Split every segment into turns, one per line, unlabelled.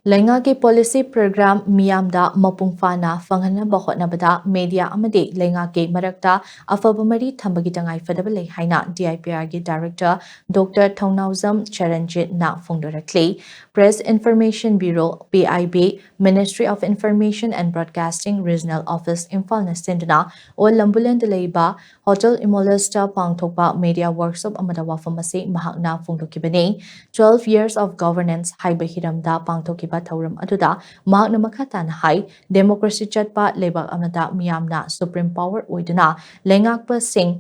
Lenga ki policy program miyamda mapungfana fanghanaba hotnabada media amadi lenga ki marakta Aphaba mari Thambagi Tangai Phadaba lei haina DIPR gi director Dr. Thongnauzam Charanjeet na phongdorakli Press Information Bureau PIB Ministry of Information and Broadcasting Regional Office Imphal na senduna o lambulan leiba Hotel Imolesta pangthokpa media workshop amada wafamasi mahakna phongdokibani 12 years of governance haiba hiramda pangthokiba thauram aduda mahakna makhatana hai democracy chatpa lebak amada miyamna supreme power oiduna lengakpa sing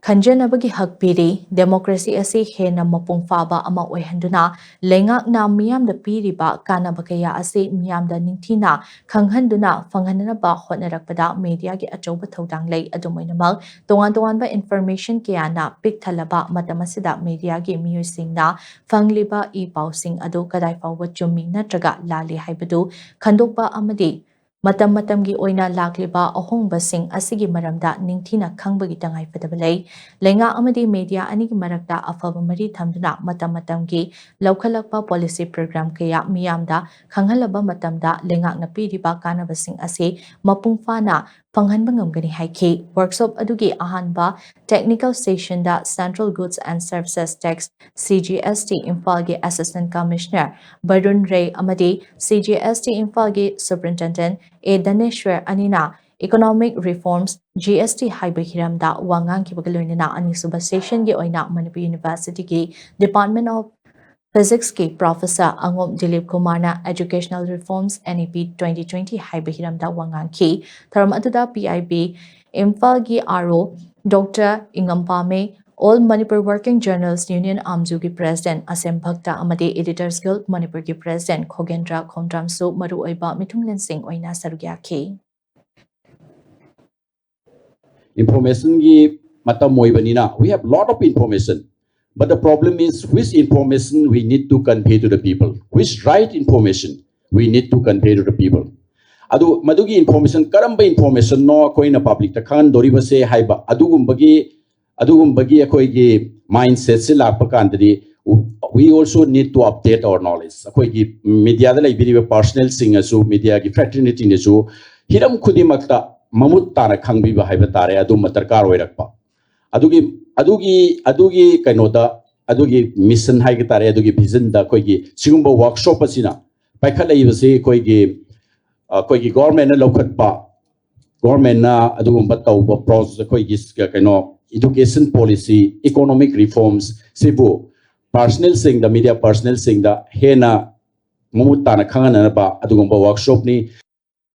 Khanjanabagi hakpiri democracy asi hena mapung faba ama oihanduna lengak na miyam da piriba kana bakaya asi miyam da ningthina khanghanduna fanghanaba hotnarakpada media gi achoba thodang lei adumoinamal tongan ba information kya na pik thalaba matamasida media gi miyusingna fangliba I pausing adu kadai fawba chummi natraga lali haibadu khandokpa amadi matamgi oina lakliba ahongbasing asigi maramda ningthina khangbagi tangai phadaba lei lenga amadi media ani marakta Aphaba mari thamduna matamgi laukhalakpa policy program kaya miyamda khanghalaba matamda lenga na piriba kanabasing ase mapungfana panghanba ngamgani haiki workshop adugi ahanba technical station da Central Goods and Services Tax CGST Imphal gi Assistant Commissioner Barun Ray amadi CGST Imphal gi Superintendent A Daneshwar Anina Economic Reforms GST Haiba Hiramda Wangang Kibagaloinana Anisuba Session gi Oina Manipuri University ki Department of Physics ki Professor Angom Dilip Kumarna Educational Reforms NEP 2020 Haiba Hiramda Wangang ki Tharam Aduda PIB Imphal gi RO Dr. Ingampame All Manipur Working Journalists Union Amjugi President Asem Bhakta Amade Editors Guild Manipur ki President Khogendra Khomdramsu Maru Oiba Mithunglen Singh Oina Sarugya ki
Information gi matam moibanina we have lot of information, but the problem is which information we need to convey to the people, which right information we need to convey to the people. Adu madugi information karamba information no koina public ta khan dori base haiba adugumbagi akoi gi mindset se lakpa kandri we also need to update our knowledge. Akoi gi media da lai biri personal singasu media gi fraternity ne su hiram khudi makta mamut tana khangbi ba haiba tare adu matarkar oirakpa adugi kainoda adugi mission hai gi tare adugi vision da koi gi sigumba workshop asina paikhalai base koi gi government na lokhatpa government na adugumba tauba process koi gi kaino education policy economic reforms sibu personal sing the media personal sing the hena mamut tana khangana ba adugumba workshop ni